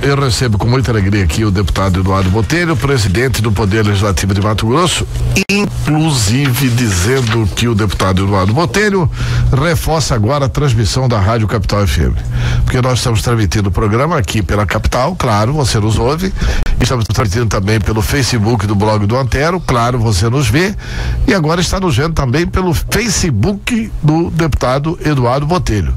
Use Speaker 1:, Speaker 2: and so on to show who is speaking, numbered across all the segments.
Speaker 1: Eu recebo com muita alegria aqui o deputado Eduardo Botelho, presidente do Poder Legislativo de Mato Grosso, inclusive dizendo que o deputado Eduardo Botelho reforça agora a transmissão da Rádio Capital FM, porque nós estamos transmitindo o programa aqui pela Capital, claro, você nos ouve, estamos transmitindo também pelo Facebook do blog do Antero, claro, você nos vê, e agora está nos vendo também pelo Facebook do deputado Eduardo Botelho,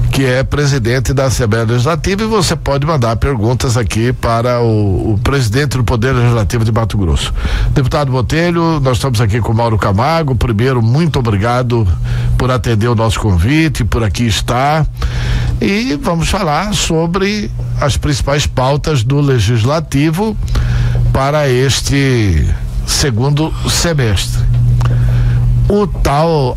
Speaker 1: que é presidente da Assembleia Legislativa, e você pode mandar perguntas aqui para o presidente do Poder Legislativo de Mato Grosso. Deputado Botelho, nós estamos aqui com o Mauro Camargo. Primeiro, muito obrigado por atender o nosso convite, por aqui estar, e vamos falar sobre as principais pautas do Legislativo para este segundo semestre.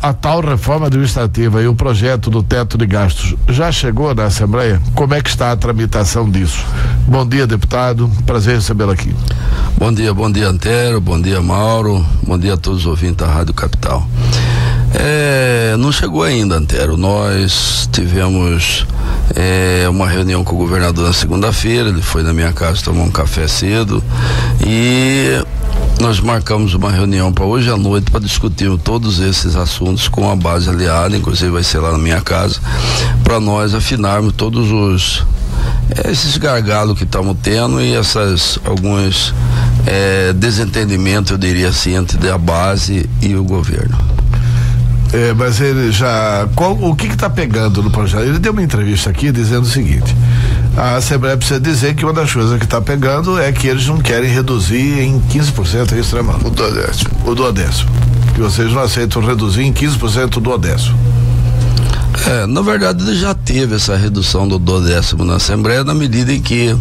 Speaker 1: A tal reforma administrativa e o projeto do teto de gastos já chegou na Assembleia? Como é que está a tramitação disso? Bom dia, deputado, prazer recebê-lo aqui.
Speaker 2: Bom dia Antero, bom dia Mauro, bom dia a todos os ouvintes da Rádio Capital. Não chegou ainda, Antero. Nós tivemos uma reunião com o governador na segunda-feira, ele foi na minha casa tomar um café cedo e nós marcamos uma reunião para hoje à noite para discutir todos esses assuntos com a base aliada, inclusive vai ser lá na minha casa, para nós afinarmos todos esses gargalos que estamos tendo e alguns desentendimentos, eu diria assim, entre a base e o governo.
Speaker 1: Mas ele já... o que está pegando no projeto? Ele deu uma entrevista aqui dizendo o seguinte: a Assembleia precisa dizer que uma das coisas que está pegando é que eles não querem reduzir em 15%, é isso, né, mano? O duodécimo. Que vocês não aceitam reduzir em 15% o duodécimo.
Speaker 2: Na verdade, ele já teve essa redução do duodécimo na Assembleia, na medida em que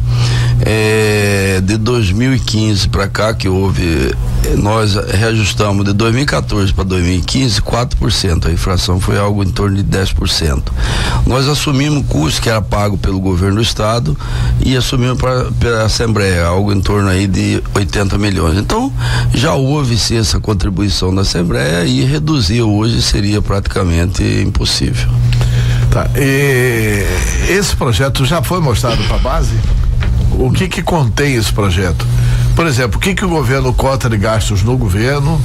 Speaker 2: de 2015 para cá que houve, nós reajustamos de 2014 para 2015 4%, a inflação foi algo em torno de 10%. Nós assumimos o custo que era pago pelo governo do estado e assumimos pela Assembleia, algo em torno aí de 80 milhões. Então, já houve sim essa contribuição da Assembleia e reduzir hoje seria praticamente impossível.
Speaker 1: Tá. E esse projeto já foi mostrado para a base? O que contém esse projeto? Por exemplo, o que o governo cota de gastos no governo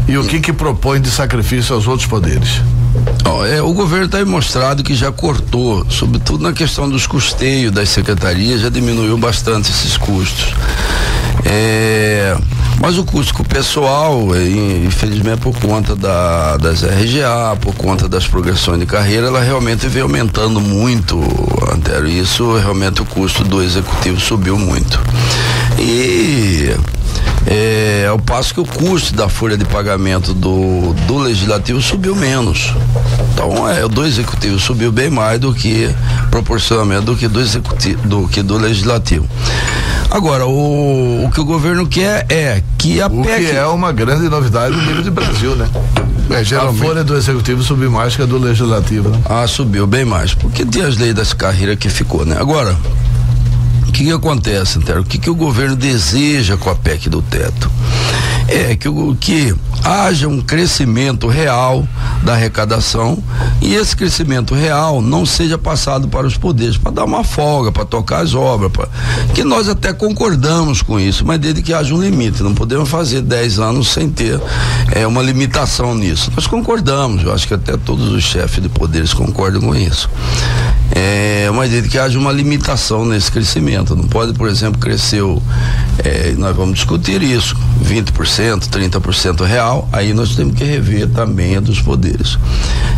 Speaker 1: e o que propõe de sacrifício aos outros poderes?
Speaker 2: O governo está demonstrado que já cortou, sobretudo na questão dos custeios das secretarias, já diminuiu bastante esses custos. Mas o custo com o pessoal, infelizmente por conta das RGA, por conta das progressões de carreira, ela realmente vem aumentando muito, Antero. Isso realmente o custo do executivo subiu muito. E ao passo que o custo da folha de pagamento do legislativo subiu menos. Então o do executivo subiu bem mais do que proporcionalmente do que do legislativo. Agora, o que o governo quer é que a PEC...
Speaker 1: que é uma grande novidade no nível de Brasil, né? Geralmente... A folha do executivo subiu mais que a do legislativo, né?
Speaker 2: Subiu bem mais, porque tem as leis das carreiras que ficou, né? Agora, o que acontece, Antero? O que o governo deseja com a PEC do teto? Que haja um crescimento real da arrecadação e esse crescimento real não seja passado para os poderes, para dar uma folga, para tocar as obras, que nós até concordamos com isso, mas desde que haja um limite, não podemos fazer 10 anos sem ter uma limitação nisso. Nós concordamos, eu acho que até todos os chefes de poderes concordam com isso. Mas desde que haja uma limitação nesse crescimento, não pode, por exemplo, crescer nós vamos discutir isso, 20%, 30% real, aí nós temos que rever também a dos poderes.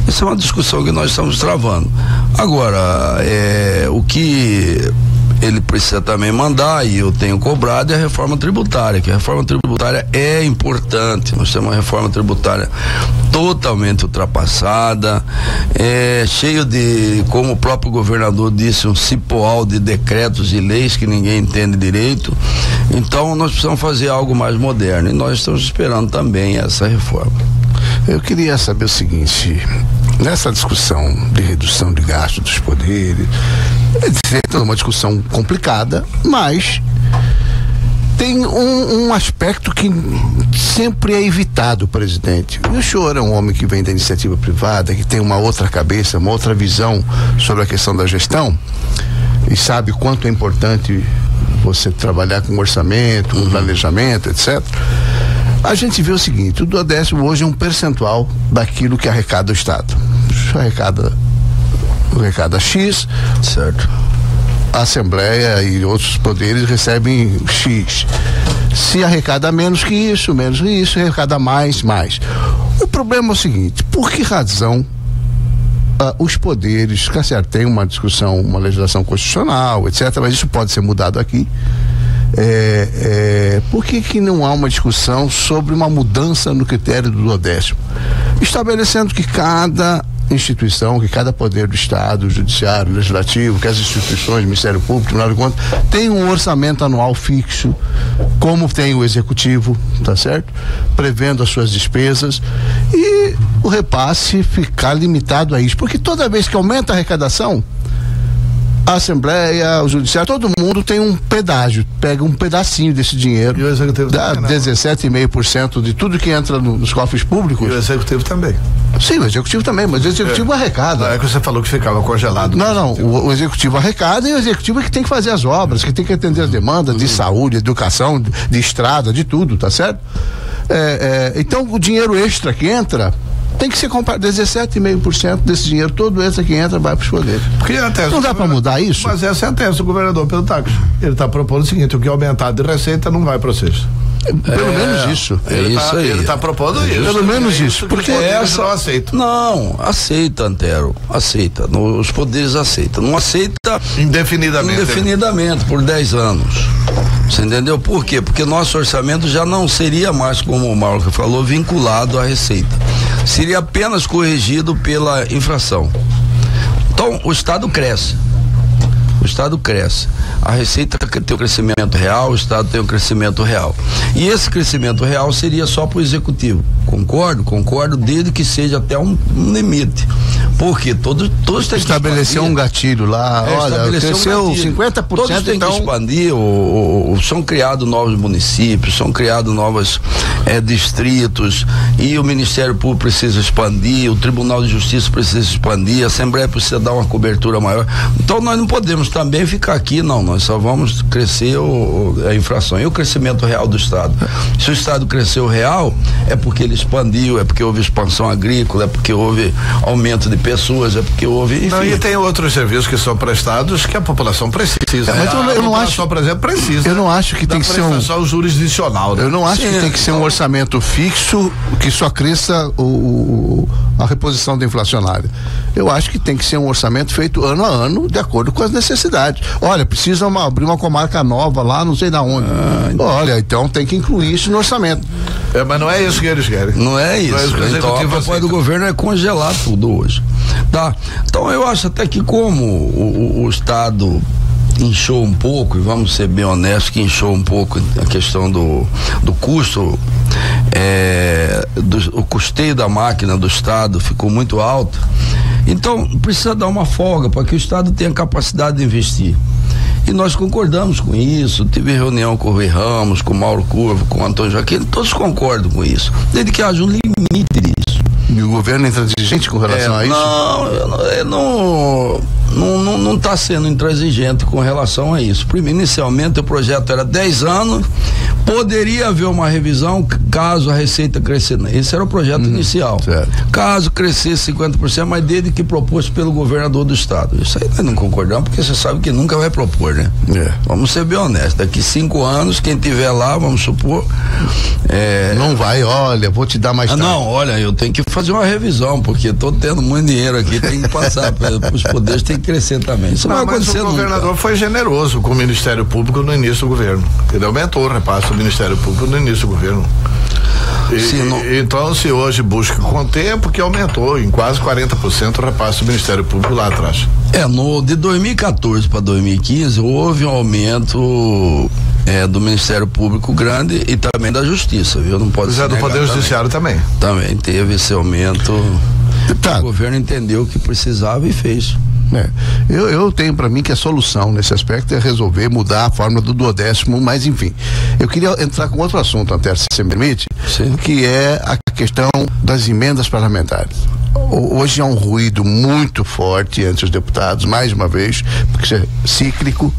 Speaker 2: Essa é uma discussão que nós estamos travando. Agora, o que ele precisa também mandar, e eu tenho cobrado, é a reforma tributária, que a reforma tributária é importante. Nós temos uma reforma tributária totalmente ultrapassada, cheio de, como o próprio governador disse, um cipoal de decretos e leis que ninguém entende direito. Então nós precisamos fazer algo mais moderno e nós estamos esperando também essa reforma.
Speaker 3: Eu queria saber o seguinte: nessa discussão de redução de gastos dos poderes, é uma discussão complicada, mas tem um aspecto que sempre é evitado, presidente. O senhor é um homem que vem da iniciativa privada, que tem uma outra cabeça, uma outra visão sobre a questão da gestão. e sabe quanto é importante você trabalhar com orçamento, com planejamento, etc. A gente vê o seguinte: o duodécimo hoje é um percentual daquilo que arrecada o Estado. Arrecada X,
Speaker 2: certo?
Speaker 3: A Assembleia e outros poderes recebem X. Se arrecada menos que isso, arrecada mais. O problema é o seguinte: por que razão os poderes, tá certo, tem uma discussão, uma legislação constitucional, etc., mas isso pode ser mudado aqui. Por que não há uma discussão sobre uma mudança no critério do duodécimo? Estabelecendo que cada instituição, que cada poder do Estado, judiciário, legislativo, que as instituições, Ministério Público, Tribunal de Contas, tem um orçamento anual fixo, como tem o Executivo, tá certo? Prevendo as suas despesas, e o repasse ficar limitado a isso, porque toda vez que aumenta a arrecadação, a Assembleia, o Judiciário, todo mundo tem um pedágio, pega um pedacinho desse dinheiro,
Speaker 1: e o Executivo
Speaker 3: dá
Speaker 1: também,
Speaker 3: 17,5% de tudo que entra nos cofres públicos.
Speaker 1: E o Executivo também.
Speaker 3: Sim, o Executivo também, mas o Executivo arrecada.
Speaker 1: Não é que você falou que ficava congelado.
Speaker 3: Não, o Executivo arrecada, e o Executivo é que tem que fazer as obras, que tem que atender as demandas de saúde, educação, de estrada, de tudo, tá certo? Então o dinheiro extra que entra tem que ser comparado. 17,5% desse dinheiro, todo extra que entra, vai para os poderes. Não dá para mudar isso?
Speaker 1: Mas essa é a tese do governador Pedro Taques. Ele está propondo o seguinte: o que é aumentado de receita não vai para vocês.
Speaker 3: Pelo menos isso.
Speaker 2: Isso aí.
Speaker 1: Ele está propondo isso.
Speaker 3: Pelo menos isso.
Speaker 1: Porque essa não aceita.
Speaker 2: Não, aceita, Antero. Aceita. Os poderes aceitam. Não aceita indefinidamente por 10 anos. Você entendeu? Por quê? Porque nosso orçamento já não seria mais, como o Mauro falou, vinculado à receita. Seria apenas corrigido pela inflação. Então, o Estado cresce. A receita tem um crescimento real, o Estado tem um crescimento real. E esse crescimento real seria só para o Executivo. Concordo, desde que seja até um limite. Porque todos têm que
Speaker 3: estabelecer um gatilho lá, olha, cresceu 50%,
Speaker 2: todos têm que expandir, são criados novos municípios, são criados novos distritos, e o Ministério Público precisa expandir, o Tribunal de Justiça precisa expandir, a Assembleia precisa dar uma cobertura maior. Então nós não podemos também ficar aqui, nós só vamos crescer a inflação e o crescimento real do Estado. Se o Estado cresceu real, é porque ele expandiu, é porque houve expansão agrícola, é porque houve aumento de pessoas, é porque houve, enfim.
Speaker 1: Não, e tem outros serviços que são prestados que a população precisa.
Speaker 3: Mas eu não acho,
Speaker 1: por exemplo, precisa.
Speaker 3: Eu não acho que tem que ser
Speaker 1: um jurisdicional. Né?
Speaker 3: Eu não acho que tem que ser um orçamento fixo que só cresça a reposição da inflacionária. Eu acho que tem que ser um orçamento feito ano a ano, de acordo com as necessidades. Olha, precisa abrir uma comarca nova lá, não sei da onde. Olha, então tem que incluir isso no orçamento.
Speaker 1: Mas não é isso que eles querem.
Speaker 2: Não é isso. Então a proposta do governo é congelar tudo hoje. Tá? Então eu acho até que como o Estado inchou um pouco, e vamos ser bem honestos, que inchou um pouco a questão do custo, o custeio da máquina do Estado ficou muito alto, então precisa dar uma folga para que o Estado tenha capacidade de investir. E nós concordamos com isso, tive reunião com o Rui Ramos, com o Mauro Curvo, com o Antônio Joaquim, todos concordam com isso, desde que haja um limite disso.
Speaker 3: E o governo é intransigente com relação a isso?
Speaker 2: Não está sendo intransigente com relação a isso. Inicialmente o projeto era 10 anos, poderia haver uma revisão caso a receita crescer. Esse era o projeto inicial.
Speaker 3: Certo.
Speaker 2: Caso crescesse 50%, mas desde que proposto pelo governador do Estado. Isso aí nós não concordamos, porque você sabe que nunca vai propor, né? Vamos ser bem honestos. Daqui 5 anos, quem tiver lá, vamos supor.
Speaker 3: Não vai, olha, vou te dar mais tarde.
Speaker 2: Não, olha, eu tenho que fazer uma revisão, porque estou tendo muito dinheiro aqui, tem que passar os poderes, tem que crescer também. Isso não vai acontecer nunca.
Speaker 1: O governador foi generoso com o Ministério Público no início do governo. Ele aumentou o repasse do Ministério Público no início do governo. Então, se hoje busca conter, é porque aumentou em quase 40% o repasse do Ministério Público lá atrás.
Speaker 2: De 2014 para 2015 houve um aumento do Ministério Público grande e também da Justiça, viu? Não pode ser
Speaker 1: do Poder Judiciário também.
Speaker 2: Também teve esse aumento. O governo entendeu que precisava e fez.
Speaker 3: Eu tenho para mim que a solução nesse aspecto é resolver mudar a fórmula do duodécimo, mas enfim, eu queria entrar com outro assunto, até se me permite,
Speaker 2: sim,
Speaker 3: que é a questão das emendas parlamentares. Hoje há um ruído muito forte entre os deputados, mais uma vez, porque isso é cíclico,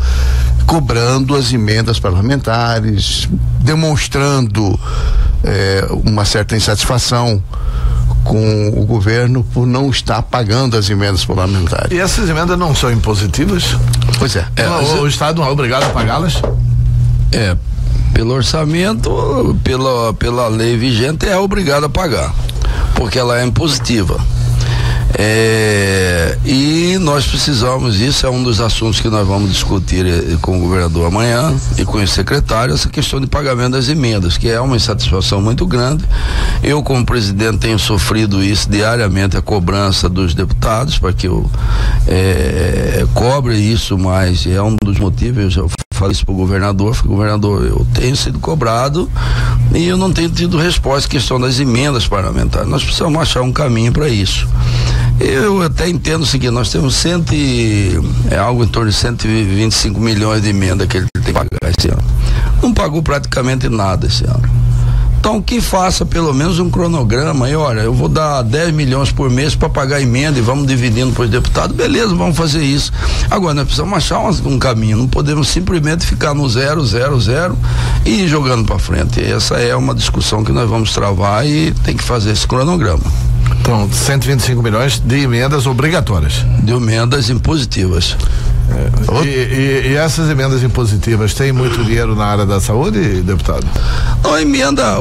Speaker 3: cobrando as emendas parlamentares, demonstrando uma certa insatisfação com o governo por não estar pagando as emendas parlamentares.
Speaker 1: E essas emendas não são impositivas?
Speaker 3: Pois é.
Speaker 1: O Estado não é obrigado a pagá-las?
Speaker 2: Pelo orçamento, pela lei vigente, é obrigado a pagar, porque ela é impositiva. E nós precisamos, isso é um dos assuntos que nós vamos discutir com o governador amanhã e com o secretário, essa questão de pagamento das emendas, que é uma insatisfação muito grande. Eu, como presidente, tenho sofrido isso diariamente, a cobrança dos deputados para que eu cobre isso, mas é um dos motivos. Eu já falei isso para o governador, eu tenho sido cobrado e eu não tenho tido resposta à questão das emendas parlamentares. Nós precisamos achar um caminho para isso. Eu até entendo o seguinte, nós temos algo em torno de 125 milhões de emenda que ele tem que pagar esse ano. Não pagou praticamente nada esse ano. Então que faça pelo menos um cronograma e olha, eu vou dar 10 milhões por mês para pagar emenda e vamos dividindo para os deputados, beleza, vamos fazer isso. Agora nós precisamos achar um caminho, não podemos simplesmente ficar no 0, 0, 0 e ir jogando para frente. Essa é uma discussão que nós vamos travar e tem que fazer esse cronograma.
Speaker 1: Então, 125 milhões de emendas obrigatórias.
Speaker 2: De emendas impositivas.
Speaker 1: E essas emendas impositivas têm muito dinheiro na área da saúde, deputado?
Speaker 2: Não, a emenda,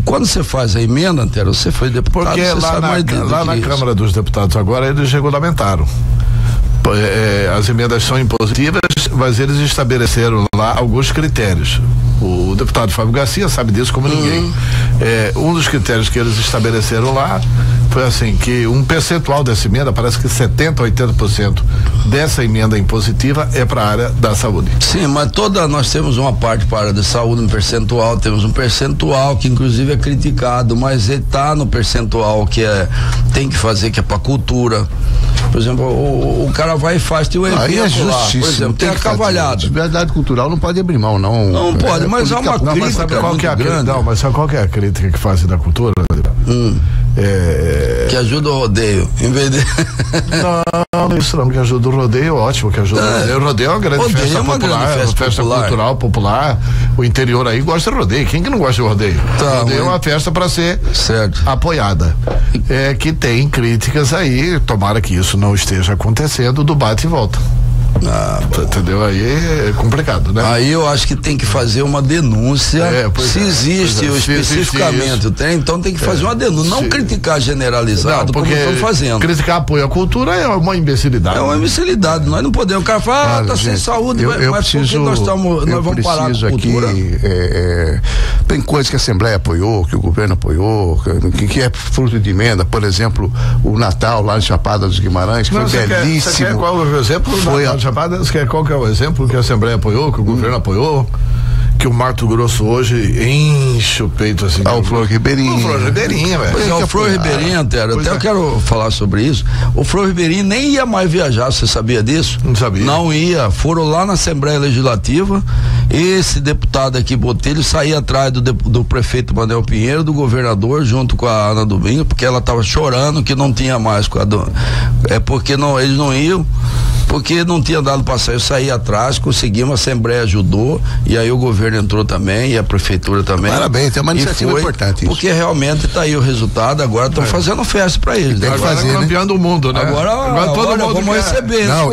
Speaker 2: quando você faz a emenda, Antero, você foi deputado,
Speaker 1: porque lá na Câmara dos Deputados agora eles regulamentaram. As emendas são impositivas, mas eles estabeleceram lá alguns critérios. O deputado Fábio Garcia sabe disso como ninguém. Um dos critérios que eles estabeleceram lá foi assim, que um percentual dessa emenda, parece que 70% a 80% dessa emenda impositiva é para a área da saúde.
Speaker 2: Sim, mas nós temos uma parte para a área da saúde, temos um percentual que inclusive é criticado, mas ele está no percentual que tem que fazer, que é para cultura. Por exemplo, o cara vai e faz, tem um evento lá, por exemplo, tem a cavalhada.
Speaker 3: Verdade cultural não pode abrir mão, não.
Speaker 2: Não pode, mas há uma crítica muito grande.
Speaker 1: Não, mas sabe qual que é a crítica que fazem da cultura?
Speaker 2: Que ajuda o rodeio, em vez de...
Speaker 1: Não, isso não, que ajuda o rodeio, ótimo, que ajuda o rodeio. O rodeio é uma grande festa popular, festa cultural popular. O interior aí gosta de rodeio. Quem que não gosta de rodeio? O rodeio é uma festa para ser apoiada. Que tem críticas aí, tomara que isso não esteja acontecendo, do bate e volta. Entendeu? Aí é complicado, né?
Speaker 2: Aí eu acho que tem que fazer uma denúncia se existe especificamente, então tem que fazer uma denúncia, não criticar generalizado,
Speaker 1: porque
Speaker 2: como estão fazendo.
Speaker 1: Criticar apoio à cultura é uma imbecilidade.
Speaker 2: É uma imbecilidade, nós não podemos, o cara fala, tá sem saúde, mas por que nós vamos parar com a cultura?
Speaker 3: Tem coisas que a Assembleia apoiou, que o governo apoiou, que é fruto de emenda, por exemplo, o Natal lá em Chapada dos Guimarães, que foi belíssimo.
Speaker 1: Você quer qual o exemplo? Qual que é o exemplo que a Assembleia apoiou, que o governo apoiou, que o Mato Grosso hoje enche o peito assim?
Speaker 3: O Flor Ribeirinho.
Speaker 1: O Flor Ribeirinho, velho.
Speaker 2: O Flor Ribeirinho, Antero, até eu quero falar sobre isso. O Flor Ribeirinho nem ia mais viajar, você sabia disso?
Speaker 1: Não sabia.
Speaker 2: Não ia. Foram lá na Assembleia Legislativa, esse deputado aqui, Botelho, saía atrás do prefeito Manuel Pinheiro, do governador, junto com a Ana Domingo, porque ela estava chorando que não tinha mais porque eles não iam, porque não tinha dado para sair. Eu saí atrás, conseguimos, a Assembleia ajudou, e aí o governo entrou também, e a prefeitura também.
Speaker 3: Parabéns, tem uma iniciativa importante.
Speaker 2: Porque realmente está aí o resultado, agora estão fazendo festa para eles.
Speaker 3: Tem que fazer,
Speaker 1: campeão do mundo, né?
Speaker 2: Agora todo mundo vamos receber.
Speaker 3: Não,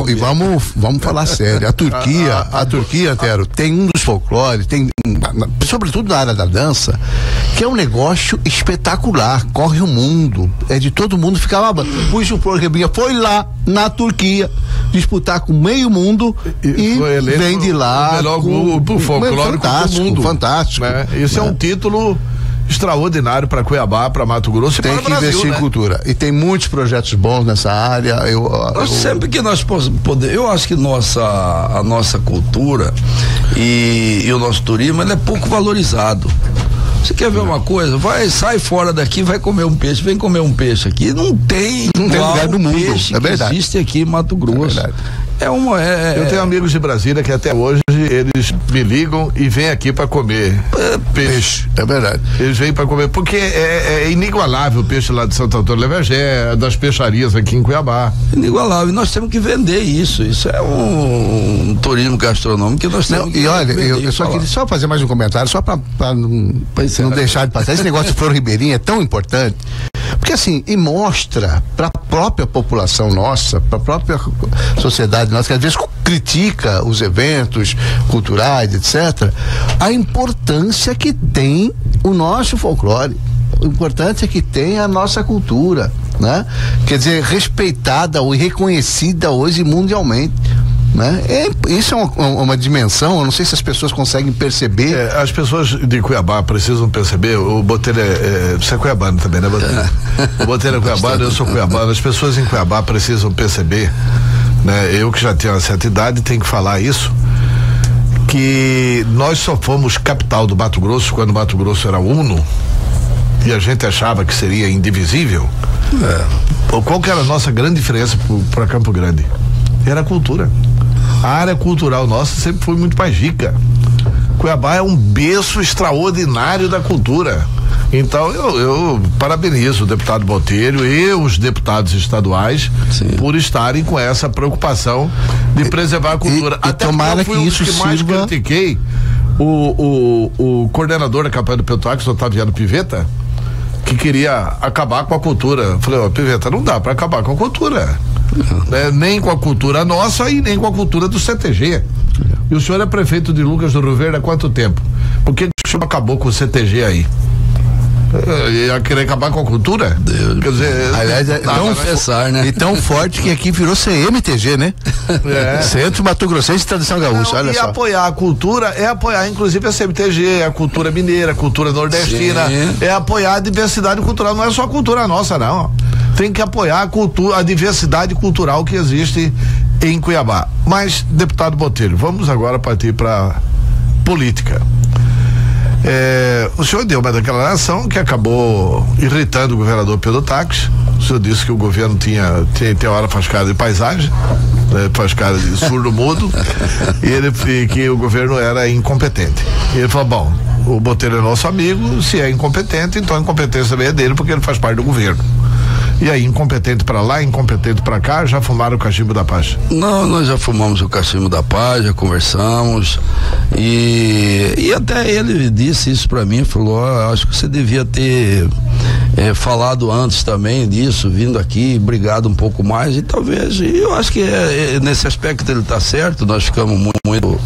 Speaker 3: e vamos falar sério. A Turquia, Antero, tem um dos folclores, sobretudo na área da dança, que é um negócio espetacular, corre o mundo, é de todo mundo ficar lá. Puxa, o Flor Ribeirinho foi lá na Turquia disputar com meio mundo e vem de lá
Speaker 1: o folclórico do mundo.
Speaker 3: Fantástico.
Speaker 1: Esse é um título extraordinário para Cuiabá, para Mato Grosso e para o Brasil. Tem que investir em cultura. E tem muitos projetos bons nessa área.
Speaker 2: Sempre que nós podemos, eu acho que a nossa cultura e o nosso turismo, ele é pouco valorizado. Você quer ver uma coisa? Sai fora daqui, vai comer um peixe, vem comer um peixe aqui. Não tem
Speaker 3: lugar do mundo.
Speaker 2: Peixe que existe aqui em Mato Grosso.
Speaker 1: Eu tenho amigos de Brasília que até hoje eles me ligam e vêm aqui para comer peixe.
Speaker 3: É verdade.
Speaker 1: Eles vêm para comer, porque é inigualável o peixe lá de Santo Antônio do Levergé, das peixarias aqui em Cuiabá.
Speaker 2: Inigualável. E nós temos que vender isso. Isso é um turismo gastronômico que nós temos que
Speaker 3: olha, eu só queria só fazer mais um comentário, só para não deixar de passar. Esse negócio de Flor Ribeirinha é tão importante. Porque assim, e mostra para a própria população nossa, para a própria sociedade nossa, que às vezes critica os eventos culturais, etc., a importância que tem o nosso folclore, a importância que tem a nossa cultura, né? Quer dizer, respeitada e reconhecida hoje mundialmente. Né? Isso é uma dimensão, eu não sei se as pessoas conseguem perceber.
Speaker 1: As pessoas de Cuiabá precisam perceber, o Botelho você é cuiabano também, né, Botelho? O Botelho é cuiabano, eu sou cuiabano, as pessoas em Cuiabá precisam perceber, né? Eu que já tenho uma certa idade tenho que falar isso, que nós só fomos capital do Mato Grosso quando o Mato Grosso era uno e a gente achava que seria indivisível. Qual que era a nossa grande diferença para Campo Grande? Era a cultura. A área cultural nossa sempre foi muito mais rica. Cuiabá é um berço extraordinário da cultura. Então eu parabenizo o deputado Botelho e os deputados estaduais por estarem com essa preocupação de preservar a cultura.
Speaker 3: Até tomara que isso
Speaker 1: sirva. Mais critiquei o coordenador da campanha do Petox, o Otaviano Pivetta, que queria acabar com a cultura. Eu falei, Pivetta, não dá para acabar com a cultura. Nem com a cultura nossa e nem com a cultura do CTG. E o senhor é prefeito de Lucas do Rio Verde há quanto tempo? Por que o senhor acabou com o CTG aí? Ia querer acabar com a cultura? Quer dizer,
Speaker 3: aliás, é tão forte que aqui virou CMTG, né? Centro Mato Grossense de Tradição Gaúcha. Olha só.
Speaker 1: Apoiar a cultura é apoiar inclusive a CMTG, a cultura mineira, a cultura nordestina. Sim. É apoiar a diversidade cultural, não é só a cultura nossa, não. Tem que apoiar a cultura, a diversidade cultural que existe em Cuiabá. Mas, deputado Botelho, vamos agora partir para política. O senhor deu uma declaração que acabou irritando o governador Pedro Taques. O senhor disse que o governo tem hora faz cara de paisagem, né, faz cara de surdo-mudo, e que o governo era incompetente. E ele falou, bom, o Botelho é nosso amigo, se é incompetente, então a incompetência também é dele, porque ele faz parte do governo. E aí, incompetente para lá, incompetente para cá, já fumaram o cachimbo da paz?
Speaker 2: Não, nós já fumamos o cachimbo da paz, já conversamos e até ele disse isso para mim, falou, acho que você devia ter falado antes também disso, vindo aqui, brigado um pouco mais e talvez, eu acho que nesse aspecto ele tá certo, nós ficamos muito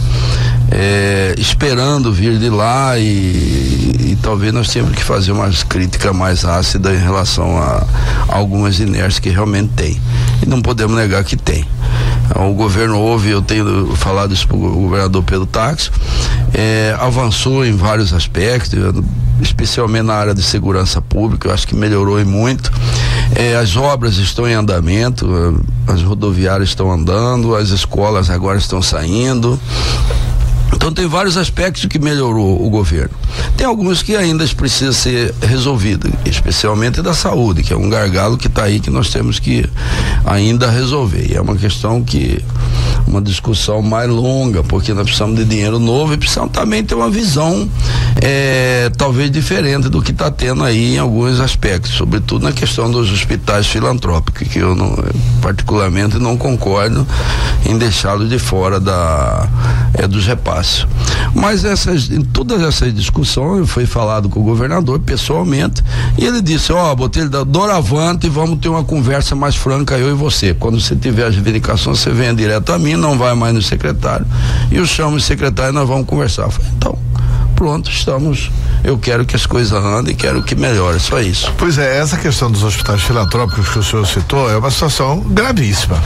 Speaker 2: esperando vir de lá e talvez nós temos que fazer uma crítica mais ácida em relação a algumas inércias que realmente tem e não podemos negar que tem. O governo eu tenho falado isso para o governador Pedro Taques, avançou em vários aspectos, especialmente na área de segurança pública, eu acho que melhorou e muito. As obras estão em andamento, as rodoviárias estão andando, as escolas agora estão saindo. Então tem vários aspectos que melhorou o governo. Tem alguns que ainda precisam ser resolvidos, especialmente da saúde, que é um gargalo que está aí que nós temos que ainda resolver. E é uma questão uma discussão mais longa, porque nós precisamos de dinheiro novo e precisamos também ter uma visão talvez diferente do que está tendo aí em alguns aspectos, sobretudo na questão dos hospitais filantrópicos, que eu particularmente não concordo em deixá-los de fora dos repasses. Mas em todas essas discussões foi falado com o governador pessoalmente e ele disse, Botelho, doravante, vamos ter uma conversa mais franca eu e você, quando você tiver as reivindicações você venha direto a mim, não vai mais no secretário e eu chamo o secretário e nós vamos conversar. Eu falei, então pronto, eu quero que as coisas andem, quero que melhore, só isso.
Speaker 1: Pois essa questão dos hospitais filantrópicos que o senhor citou é uma situação gravíssima,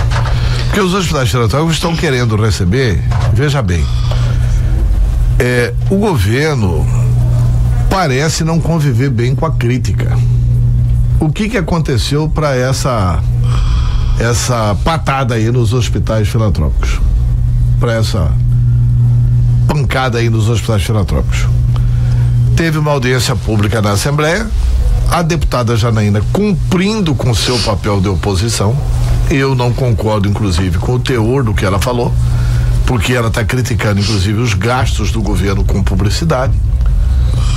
Speaker 1: porque os hospitais filantrópicos estão querendo receber, veja bem, o governo parece não conviver bem com a crítica. O que aconteceu para essa patada aí nos hospitais filantrópicos? Para essa pancada aí nos hospitais filantrópicos? Teve uma audiência pública na Assembleia, a deputada Janaína, cumprindo com seu papel de oposição, Eu não concordo, inclusive, com o teor do que ela falou, porque ela está criticando, inclusive, os gastos do governo com publicidade.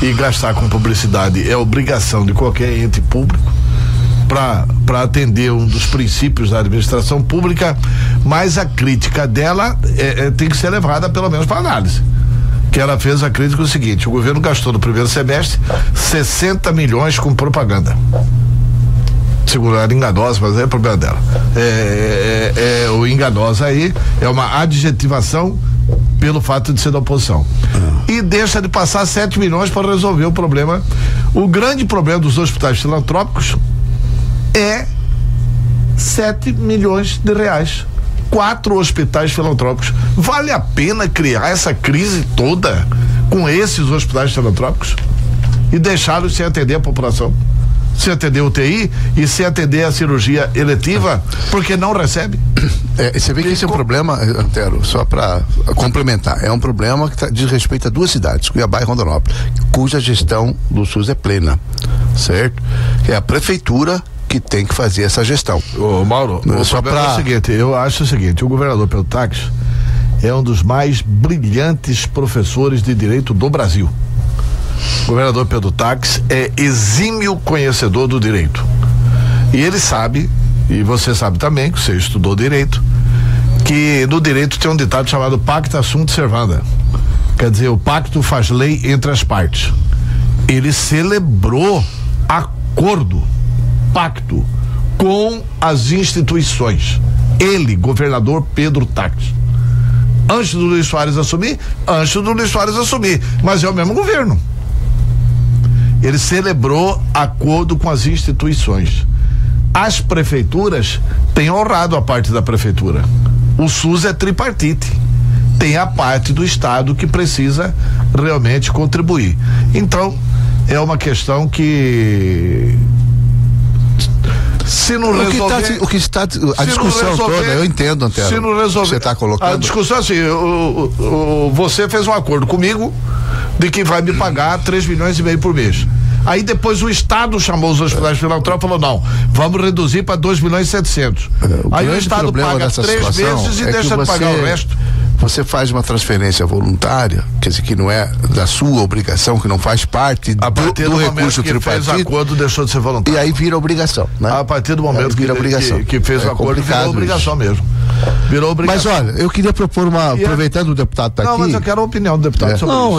Speaker 1: E gastar com publicidade é obrigação de qualquer ente público para atender um dos princípios da administração pública, mas a crítica dela tem que ser levada pelo menos para análise. Que ela fez a crítica o seguinte: o governo gastou no primeiro semestre 60 milhões com propaganda. Segundo ela, enganosa, mas é problema dela. O enganosa aí é uma adjetivação pelo fato de ser da oposição. E deixa de passar 7 milhões para resolver o problema. O grande problema dos hospitais filantrópicos é 7 milhões de reais. 4 hospitais filantrópicos. Vale a pena criar essa crise toda com esses hospitais filantrópicos e deixá-los sem atender a população? Sem atender UTI e sem atender a cirurgia eletiva, porque não recebe?
Speaker 3: Você vê que esse é um problema, Antero, só para complementar, é um problema que diz respeito a 2 cidades, Cuiabá e Rondonópolis, cuja gestão do SUS é plena, certo? É a prefeitura que tem que fazer essa gestão.
Speaker 1: Ô Mauro, o seguinte, eu acho o seguinte: o governador Pedro Taques é um dos mais brilhantes professores de direito do Brasil. O governador Pedro Taques é exímio conhecedor do direito. E ele sabe, e você sabe também, que você estudou direito, que no direito tem um ditado chamado pacta sunt servanda. Quer dizer, o pacto faz lei entre as partes. Ele celebrou pacto com as instituições. Ele, governador Pedro Taques. Antes do Luiz Soares assumir, mas é o mesmo governo. Ele celebrou acordo com as instituições. As prefeituras têm honrado a parte da prefeitura. O SUS é tripartite. Tem a parte do Estado que precisa realmente contribuir. Então, é uma questão que se não resolver,
Speaker 3: a discussão toda, eu entendo, Antero,
Speaker 1: se não resolver,
Speaker 3: você está colocando.
Speaker 1: A discussão é assim: você fez um acordo comigo de que vai me pagar 3,5 milhões por mês. Aí depois o Estado chamou os hospitais filantrópicos e falou: não, vamos reduzir para 2,7 milhões. Aí o Estado paga 3 meses e deixa de pagar o resto.
Speaker 3: Você faz uma transferência voluntária, quer dizer, que não é da sua obrigação, que não faz parte do recurso tripartite.
Speaker 1: Fez acordo, deixou de ser voluntário.
Speaker 3: E aí vira obrigação, né?
Speaker 1: A partir do momento que fez o acordo, virou obrigação mesmo. Virou obrigação.
Speaker 3: Mas olha, eu queria propor aproveitando o deputado tá aqui.
Speaker 1: Não, mas eu quero a opinião do deputado sobre isso.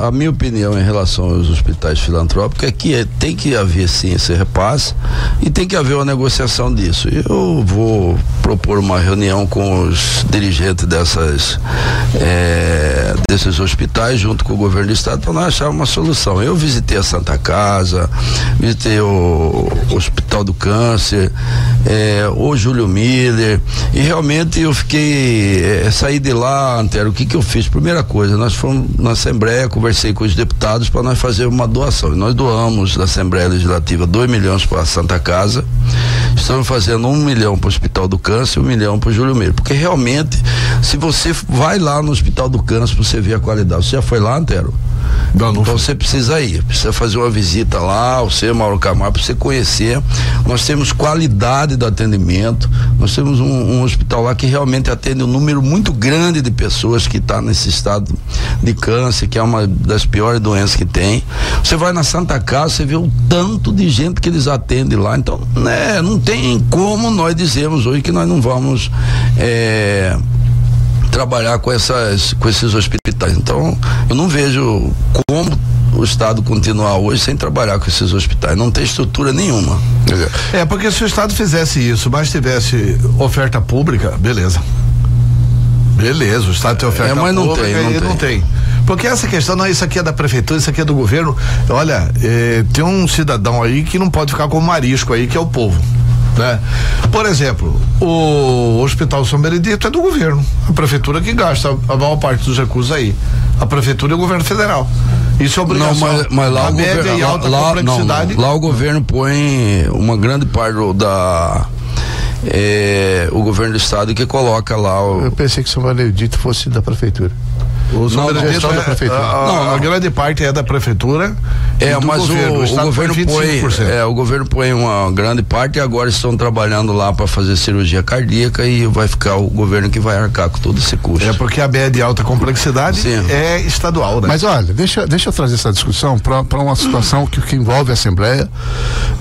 Speaker 2: A minha opinião em relação aos hospitais filantrópicos é que tem que haver sim esse repasse e tem que haver uma negociação disso. Eu vou propor uma reunião com os dirigentes desses hospitais junto com o governo do estado para nós achar uma solução. Eu visitei a Santa Casa, visitei o Hospital do Câncer, o Júlio Miller, e realmente eu saí de lá, Antero, o que eu fiz? Primeira coisa, nós fomos na Assembleia, conversei com os deputados para nós fazer uma doação, e nós doamos da Assembleia Legislativa 2 milhões para a Santa Casa, estamos fazendo 1 milhão para o Hospital do Câncer e 1 milhão para o Júlio Miller, porque realmente, se você vai lá no Hospital do Câncer, você vê a qualidade. Você já foi lá, Antero?
Speaker 1: Não
Speaker 2: então você precisa ir, precisa fazer uma visita lá, você, Mauro Camargo, para você conhecer. Nós temos qualidade do atendimento, nós temos um hospital lá que realmente atende um número muito grande de pessoas que está nesse estado de câncer, que é uma das piores doenças que tem. Você vai na Santa Casa, você vê o tanto de gente que eles atendem lá, então, não tem como nós dizermos hoje que nós não vamos trabalhar com esses hospitais. Então, eu não vejo como o Estado continuar hoje sem trabalhar com esses hospitais. Não tem estrutura nenhuma.
Speaker 1: Porque se o Estado fizesse isso, mas tivesse oferta pública, beleza. O Estado tem oferta
Speaker 2: mas não
Speaker 1: pública
Speaker 2: tem,
Speaker 1: não tem. Porque essa questão não é isso aqui é da prefeitura, isso aqui é do governo. Olha, tem um cidadão aí que não pode ficar como marisco aí, que é o povo. Né? Por exemplo, o Hospital São Benedito é do governo, a prefeitura que gasta a maior parte dos recursos aí, a prefeitura e o governo federal. Isso é obrigação.
Speaker 2: Não, mas lá
Speaker 1: a média e alta complexidade.
Speaker 2: Lá o governo põe uma grande parte o governo do estado que coloca lá o...
Speaker 3: Eu pensei que o São Benedito fosse da prefeitura.
Speaker 1: Da prefeitura. A grande parte é da prefeitura.
Speaker 2: Mas o governo põe uma grande parte e agora estão trabalhando lá para fazer cirurgia cardíaca e vai ficar o governo que vai arcar com todo esse custo.
Speaker 1: É porque a BE de alta complexidade é estadual, né?
Speaker 3: Mas olha, deixa eu trazer essa discussão para uma situação que envolve a Assembleia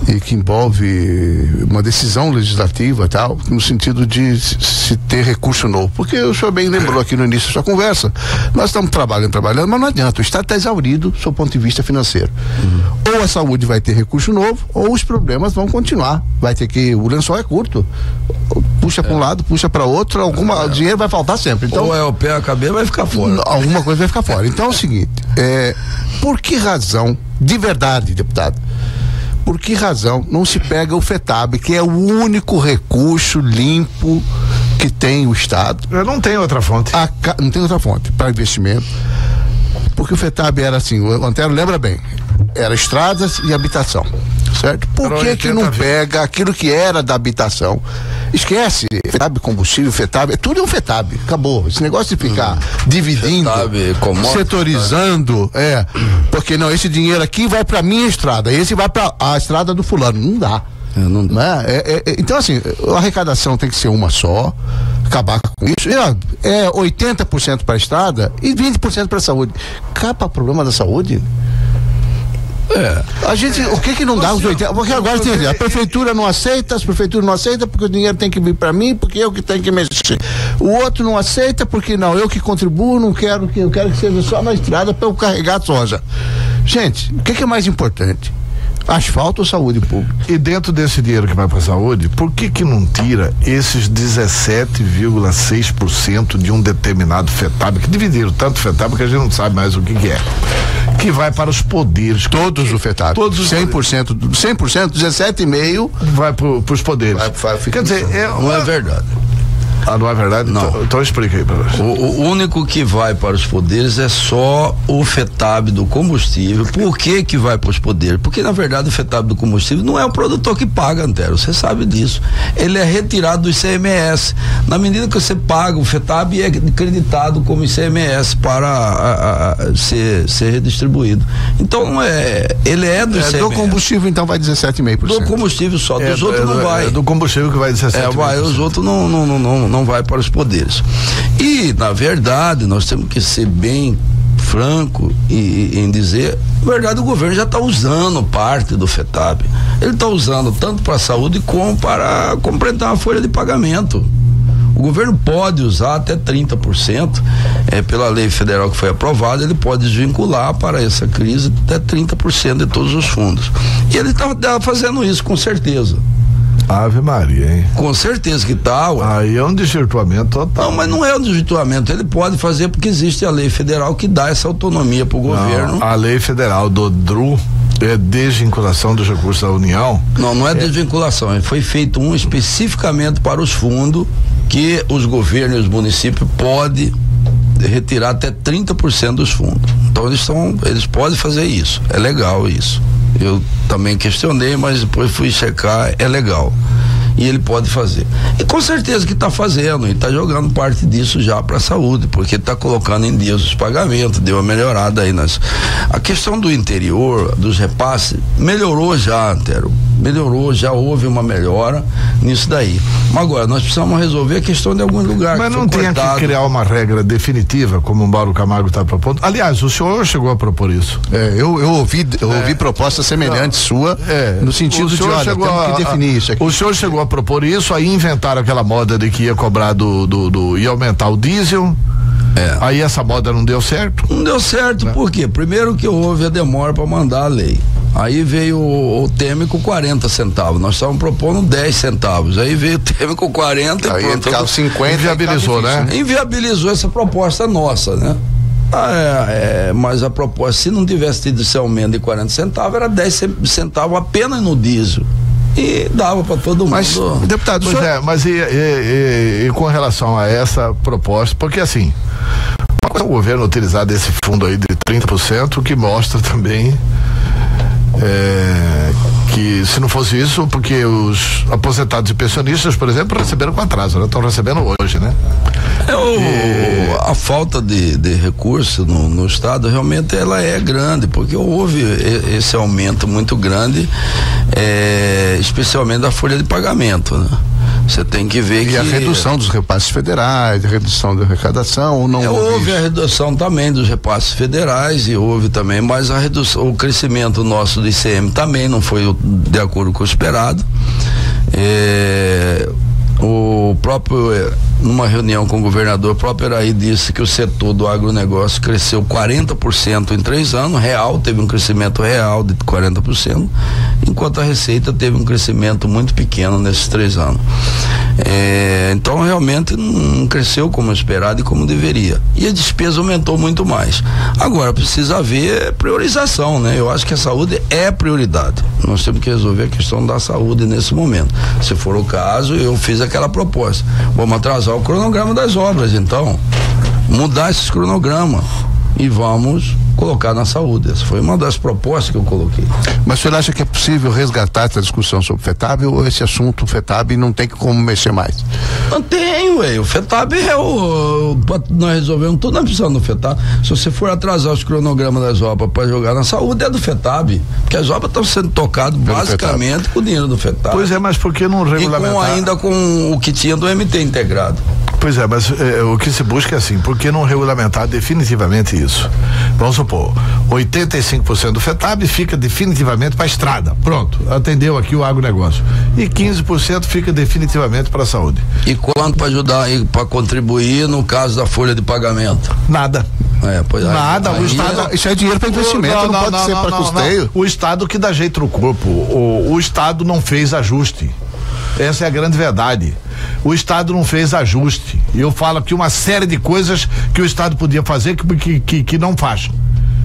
Speaker 3: e que envolve uma decisão legislativa, tal, no sentido de se ter recurso novo. Porque o senhor bem lembrou aqui no início da sua conversa, nós estamos trabalhando, mas não adianta, o Estado está exaurido do seu ponto de vista financeiro. Ou a saúde vai ter recurso novo, ou os problemas vão continuar. Vai ter que, o lençol é curto, puxa para um lado, puxa para outro, o dinheiro vai faltar sempre. Então,
Speaker 2: ou o pé, a cabeça vai ficar fora.
Speaker 3: Alguma coisa vai ficar fora. Então é o seguinte, por que razão, de verdade, deputado, por que razão não se pega o FETAB, que é o único recurso limpo que tem o Estado?
Speaker 1: Não tem outra fonte.
Speaker 3: Não tem outra fonte para investimento. Porque o FETAB era assim, o Antero lembra bem, era estradas e habitação, certo? Por que não pega aquilo que era da habitação? Esquece, FETAB, combustível, FETAB, tudo é um FETAB, acabou. Esse negócio de ficar dividindo, FETAB, setorizando, porque não, esse dinheiro aqui vai pra minha estrada, esse vai pra a estrada do fulano, não dá.
Speaker 2: Não dá.
Speaker 3: Então assim, a arrecadação tem que ser uma só, acabar com isso. 80% para a estrada e 20% para a saúde. Acaba o problema da saúde? A gente, o que não dá os 80%? Porque agora a prefeitura não aceita, as prefeituras não aceitam porque o dinheiro tem que vir para mim, porque eu que tenho que mexer. O outro não aceita porque não, eu que contribuo, eu quero que seja só na estrada para eu carregar a soja. Gente, o que é mais importante? Asfalto ou saúde pública?
Speaker 1: E dentro desse dinheiro que vai para a saúde, por que não tira esses 17,6% de um determinado FETAB, que dividiram tanto FETAB que a gente não sabe mais o que é, que vai para os poderes?
Speaker 3: Todos do FETAB. Todos os 100%, 17,5%
Speaker 1: vai para os poderes.
Speaker 3: Quer dizer,
Speaker 2: não é verdade.
Speaker 1: Não é verdade?
Speaker 2: Não.
Speaker 1: Então explica aí para nós.
Speaker 2: O único que vai para os poderes é só o FETAB do combustível. Por que vai para os poderes? Porque na verdade o FETAB do combustível não é o produtor que paga, Antero, você sabe disso. Ele é retirado do ICMS. Na medida que você paga o FETAB, é creditado como ICMS para ser redistribuído. Então ele é do ICMS.
Speaker 3: Do combustível então vai 17,5%.
Speaker 2: Do combustível só, dos outros não vai.
Speaker 1: É do combustível que vai 17,5%.
Speaker 2: Os outros não vai para os poderes. E, na verdade, nós temos que ser bem franco em dizer, na verdade, o governo já está usando parte do FETAB. Ele está usando tanto para a saúde como para completar a folha de pagamento. O governo pode usar até 30%, pela lei federal que foi aprovada, ele pode desvincular para essa crise até 30% de todos os fundos. E ele está fazendo isso com certeza.
Speaker 1: Ave Maria, hein?
Speaker 2: Com certeza que tá.
Speaker 1: Aí é um desvirtuamento total.
Speaker 2: Não, mas não é um desvirtuamento, ele pode fazer porque existe a lei federal que dá essa autonomia pro governo.
Speaker 1: A lei federal do DRU é desvinculação dos recursos da União.
Speaker 2: Não é desvinculação, foi feito um especificamente para os fundos que os governos e os municípios podem retirar até 30% dos fundos. Então eles podem fazer isso, é legal isso. Eu também questionei, mas depois fui checar, é legal. E ele pode fazer. E com certeza que está fazendo, e está jogando parte disso já para a saúde, porque está colocando em dias os pagamentos, deu uma melhorada aí a questão do interior, dos repasses, melhorou já, Antero. Melhorou, já houve uma melhora nisso daí. Mas agora, nós precisamos resolver a questão de algum lugar.
Speaker 1: Mas não tem que criar uma regra definitiva, como o Mauro Camargo está propondo. Aliás, o senhor chegou a propor isso.
Speaker 3: Eu ouvi proposta semelhante sua, no sentido de, olha, temos que definir isso aqui.
Speaker 1: O senhor chegou a propor isso, aí inventaram aquela moda de que ia cobrar ia aumentar o diesel. Aí essa moda não deu certo?
Speaker 2: Não deu certo, por quê? Primeiro que houve a demora para mandar a lei. Aí veio o Temer com 40 centavos. Nós estávamos propondo 10 centavos. Aí veio o Temer com 40
Speaker 3: aí ficava 50.
Speaker 1: Inviabilizou, né?
Speaker 2: Inviabilizou essa proposta nossa, né? Mas a proposta, se não tivesse tido esse aumento de 40 centavos, era 10 centavos apenas no diesel. E dava para todo mundo.
Speaker 3: Mas, deputado,
Speaker 1: mas e com relação a essa proposta, porque assim, o governo utilizar desse fundo aí de 30%, que mostra também que se não fosse isso, porque os aposentados e pensionistas, por exemplo, receberam com atraso, né? Estão recebendo hoje, né?
Speaker 2: A falta de recurso no estado realmente ela é grande, porque houve esse aumento muito grande, especialmente da folha de pagamento, né? Você tem que ver que...
Speaker 3: E a redução dos repasses federais, a redução da arrecadação, ou não
Speaker 2: houve a redução também dos repasses federais, e houve também, mas a redução, o crescimento nosso do ICM também não foi de acordo com o esperado. O próprio, numa reunião com o governador, o próprio Eraí disse que o setor do agronegócio cresceu 40% em 3 anos, teve um crescimento real de 40%, enquanto a receita teve um crescimento muito pequeno nesses 3 anos. Então realmente não cresceu como esperado e como deveria. E a despesa aumentou muito mais. Agora precisa haver priorização, né? Eu acho que a saúde é prioridade. Nós temos que resolver a questão da saúde nesse momento. Se for o caso, eu fiz aquela proposta. Vamos atrasar o cronograma das obras, então. Mudar esses cronogramas e vamos colocar na saúde. Essa foi uma das propostas que eu coloquei.
Speaker 3: Mas o senhor acha que é possível resgatar essa discussão sobre o FETAB, ou esse assunto, o FETAB, não tem como mexer mais?
Speaker 2: Não tem, ué. O FETAB nós resolvemos tudo na precisão do FETAB. Se você for atrasar os cronogramas das obras para jogar na saúde, é do FETAB. Porque as obras estão sendo tocadas basicamente com o dinheiro do FETAB.
Speaker 1: Pois é, mas por que não regulamentar?
Speaker 2: E ainda com o que tinha do MT integrado.
Speaker 1: Pois é, mas o que se busca é assim, por que não regulamentar definitivamente isso? Vamos supor, 85% do FETAB fica definitivamente para a estrada, pronto, atendeu aqui o agronegócio, e 15% fica definitivamente para a saúde.
Speaker 2: E quanto para ajudar e para contribuir no caso da folha de pagamento?
Speaker 1: Nada.
Speaker 2: Pois
Speaker 1: nada, o Estado...
Speaker 3: Isso é dinheiro para investimento, não pode ser para custeio.
Speaker 1: O Estado que dá jeito no corpo, o Estado não fez ajuste. Essa é a grande verdade. O Estado não fez ajuste. E eu falo aqui uma série de coisas que o Estado podia fazer que não faz.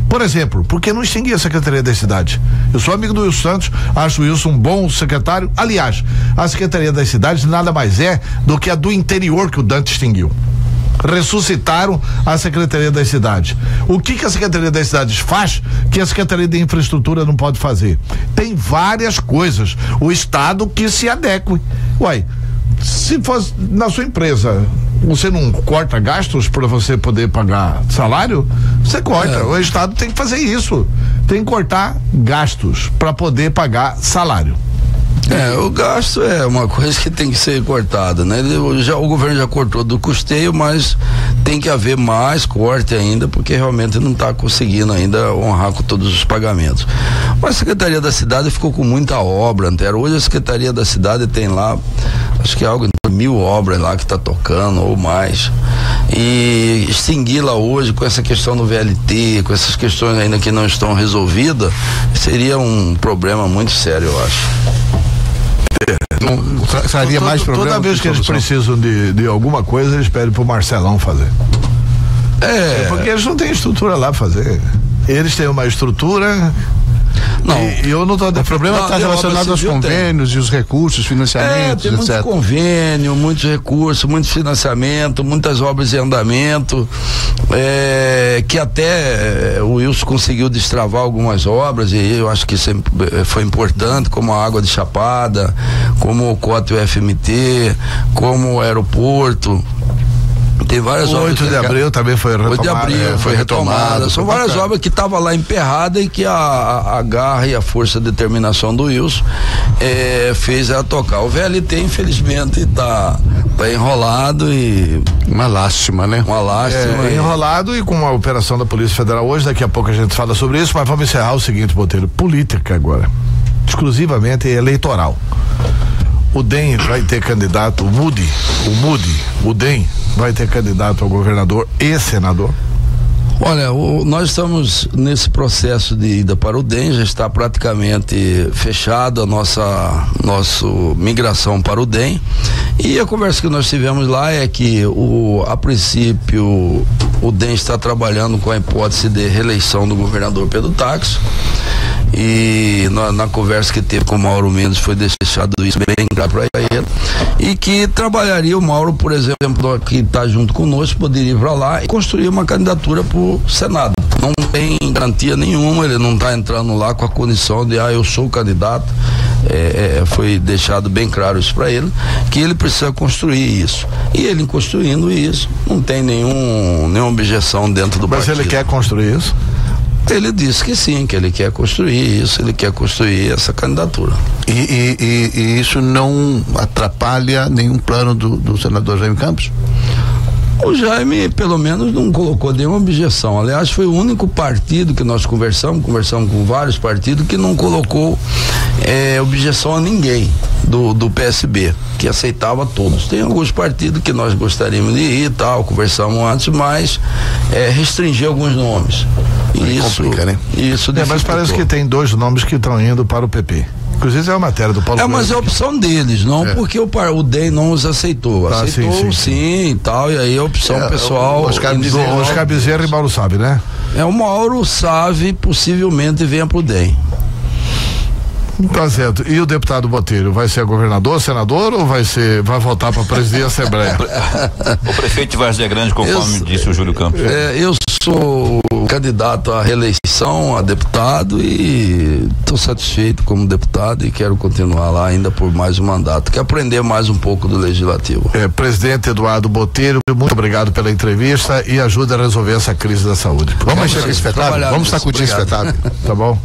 Speaker 1: Por exemplo, por que não extinguir a Secretaria das Cidades? Eu sou amigo do Wilson Santos, acho o Wilson um bom secretário. Aliás, a Secretaria das Cidades nada mais é do que a do interior que o Dante extinguiu. Ressuscitaram a Secretaria das Cidades. O que a Secretaria das Cidades faz que a Secretaria de Infraestrutura não pode fazer? Tem várias coisas. O Estado que se adeque. Uai, se fosse na sua empresa, você não corta gastos para você poder pagar salário? Você corta. O Estado tem que fazer isso. Tem que cortar gastos para poder pagar salário.
Speaker 2: O gasto é uma coisa que tem que ser cortada, né? O governo já cortou do custeio, mas tem que haver mais corte ainda, porque realmente não está conseguindo ainda honrar com todos os pagamentos. Mas a Secretaria da Cidade ficou com muita obra, Antero. Hoje a Secretaria da Cidade tem lá, acho que é algo de 1000 obras lá que está tocando, ou mais. E extingui-la hoje com essa questão do VLT, com essas questões ainda que não estão resolvidas, seria um problema muito sério, eu acho.
Speaker 3: Traria mais problema.
Speaker 1: Toda vez que eles precisam de alguma coisa, eles pedem pro Marcelão fazer. Porque eles não têm estrutura lá pra fazer. Eles têm uma estrutura.
Speaker 2: Não.
Speaker 1: E eu não tô.
Speaker 3: O problema está relacionado aos convênios e os recursos, financiamentos,
Speaker 2: tem
Speaker 3: etc.
Speaker 2: muito convênio, muitos recursos, muito financiamento, muitas obras em andamento, que até o Wilson conseguiu destravar algumas obras, e eu acho que isso foi importante, como a Água de Chapada, como o COT UFMT, como o aeroporto. Tem várias obras.
Speaker 1: 8 de abril também foi retomada.
Speaker 2: 8 de abril foi retomada. São várias obras que estavam lá emperradas e que a garra e a força de determinação do Wilson fez ela tocar. O VLT, infelizmente, está enrolado e.
Speaker 3: Uma lástima, né?
Speaker 2: Uma lástima.
Speaker 1: Enrolado e com a operação da Polícia Federal hoje, daqui a pouco a gente fala sobre isso, mas vamos encerrar o seguinte, Botelho: política agora. Exclusivamente eleitoral. O DEM vai ter candidato, o DEM vai ter candidato ao governador e senador?
Speaker 2: Olha, nós estamos nesse processo de ida para o DEM, já está praticamente fechada a nossa migração para o DEM, e a conversa que nós tivemos lá é que a princípio o DEM está trabalhando com a hipótese de reeleição do governador Pedro Táxi, E na conversa que teve com o Mauro Mendes foi deixado isso bem claro para ele, e que trabalharia o Mauro, por exemplo, que está junto conosco, poderia ir para lá e construir uma candidatura para o Senado. Não tem garantia nenhuma, ele não está entrando lá com a condição de eu sou o candidato. Foi deixado bem claro isso para ele, que ele precisa construir isso, e ele construindo isso não tem nenhuma objeção dentro do partido.
Speaker 1: Mas ele quer construir isso?
Speaker 2: Ele disse que sim, que ele quer construir isso, ele quer construir essa candidatura.
Speaker 3: E isso não atrapalha nenhum plano do senador Jaime Campos?
Speaker 2: O Jaime, pelo menos, não colocou nenhuma objeção. Aliás, foi o único partido que nós conversamos com vários partidos, que não colocou objeção a ninguém do PSB, que aceitava todos. Tem alguns partidos que nós gostaríamos de ir e tal, conversamos antes, mas restringir alguns nomes. Isso complica, né? Isso
Speaker 1: mas parece que tem 2 nomes que estão indo para o PP. Inclusive é a matéria do Paulo.
Speaker 2: Mas é a opção deles, não porque o DEM não os aceitou. Aceitou sim e tal, e aí a opção pessoal.
Speaker 1: Oscar Bezerra e Mauro Sabe, né?
Speaker 2: O Mauro Sabe possivelmente venha pro DEM.
Speaker 1: Tá certo. E o deputado Botelho, vai ser governador, senador, ou vai voltar para presidir a Assembleia?
Speaker 4: O prefeito de Várzea Grande, conforme disse o Júlio Campos.
Speaker 2: Eu sou candidato à reeleição a deputado e estou satisfeito como deputado e quero continuar lá ainda por mais um mandato. Quero aprender mais um pouco do legislativo.
Speaker 1: Presidente Eduardo Botelho, muito obrigado pela entrevista e ajuda a resolver essa crise da saúde.
Speaker 3: Vamos mexer com esse espetáculo? Vamos sacudir esse espetáculo.
Speaker 1: Tá bom?